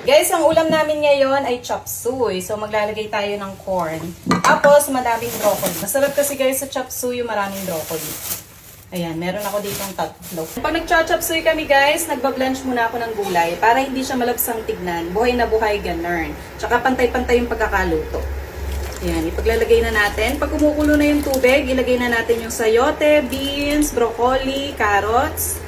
Guys, ang ulam namin ngayon ay chop suey. So, maglalagay tayo ng corn. Tapos, madaming broccoli. Masarap kasi guys sa chop suey, maraming broccoli. Ayan, meron ako ditong tatlo. Pag nag-chop suey kami guys, nagbablanch muna ako ng gulay para hindi siya malabsang tignan. Buhay na buhay, ganun. Tsaka pantay-pantay yung pagkakaluto. Ayan, ipaglalagay na natin. Pag kumukulo na yung tubig, ilagay na natin yung sayote, beans, broccoli, carrots.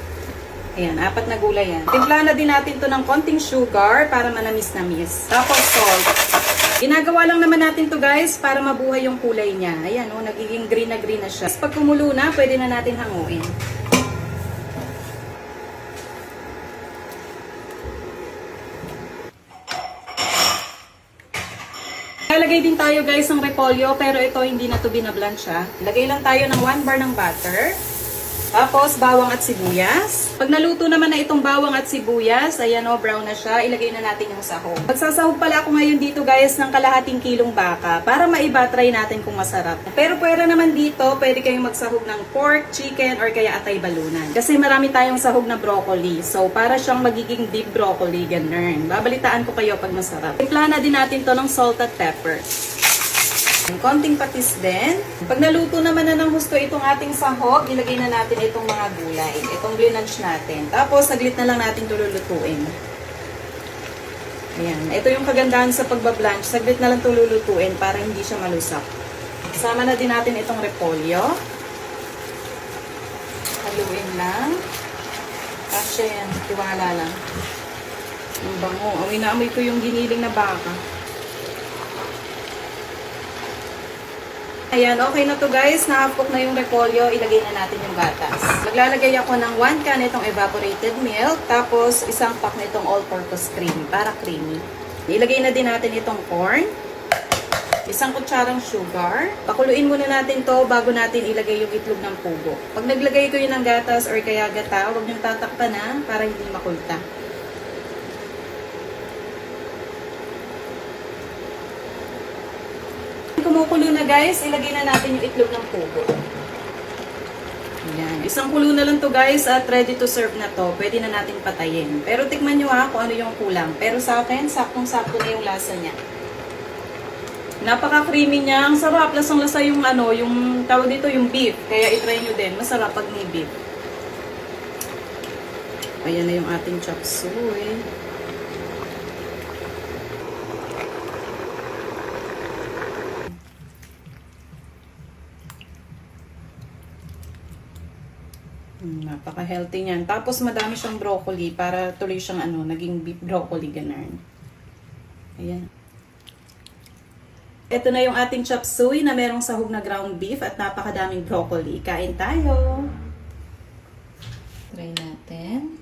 Ayan, 4 na gulay yan. Timplahan na din natin to ng konting sugar para manamis-namis. Tapos salt. Ginagawa lang naman natin to guys para mabuhay yung kulay niya. Ayan, oh, nagiging green na siya. Pag kumulo na, pwede na natin hanguin. Lalagay din tayo guys ng repolyo, pero ito hindi na to binablanch ha. Lagay lang tayo ng 1 bar ng butter. Tapos, bawang at sibuyas. Pag naluto naman na itong bawang at sibuyas, ayan o, brown na siya, ilagay na natin yung sahog. Magsasahog pala ako ngayon dito guys ng kalahating kilong baka para maiba, try natin kung masarap. Pero pwera naman dito, pwede kayong magsahog ng pork, chicken, or kaya atay balunan. Kasi marami tayong sahog na broccoli. So, para siyang magiging deep broccoli, ganun. Babalitaan ko kayo pag masarap. Timplahan na din natin to ng salt at pepper. Konting patis din. Pag naluto naman na ng husto itong ating sahog, ilagay na natin itong mga gulay. Itong blanch natin. Tapos, saglit na lang natin lulutuin. Ayan. Ito yung kagandahan sa pagbablanch. Saglit na lang lulutuin para hindi siya malusak. Sama na din natin itong repolyo. Haluin lang. Kasi yan. Tiwala lang. Ang bango. Amoy na amoy ko yung giniling na baka. Ayan, okay na to guys. Na-half-cook na yung repolyo. Ilagay na natin yung gatas. Maglalagay ako ng 1 can itong evaporated milk. Tapos, isang pack na itong all-purpose cream para creamy. Ilagay na din natin itong corn. Isang kutsarang sugar. Pakuluin muna natin to bago natin ilagay yung itlog ng pugo. Pag naglagay ko yun ng gatas or kaya gata, huwag niyong tatakpan na para hindi makulta. Kumukulo na guys, ilagay na natin yung itlog ng pugo. Ayan. Isang kulo na lang to guys at ready to serve na to. Pwede na natin patayin. Pero tikman nyo ha kung ano yung kulang. Pero sa akin, saktong-sakto na yung lasa niya. Napaka-creamy niya. Ang sarap. Lasang-lasa yung ano, yung tawag dito yung beef. Kaya itry nyo din. Masarap pag may beef. Ayan na yung ating chop suey. Napaka-healthy niyan. Tapos madami siyang broccoli para tuloy siyang ano, naging beef broccoli ganun. Ayan. Ito na yung ating chop suey na merong sahog na ground beef at napakadaming broccoli. Kain tayo. Try natin.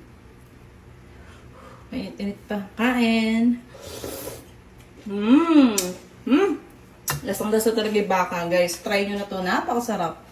Mainit-init pa. Kain. Lasang-lasa talaga yung baka, guys. Try nyo na to. Napakasarap.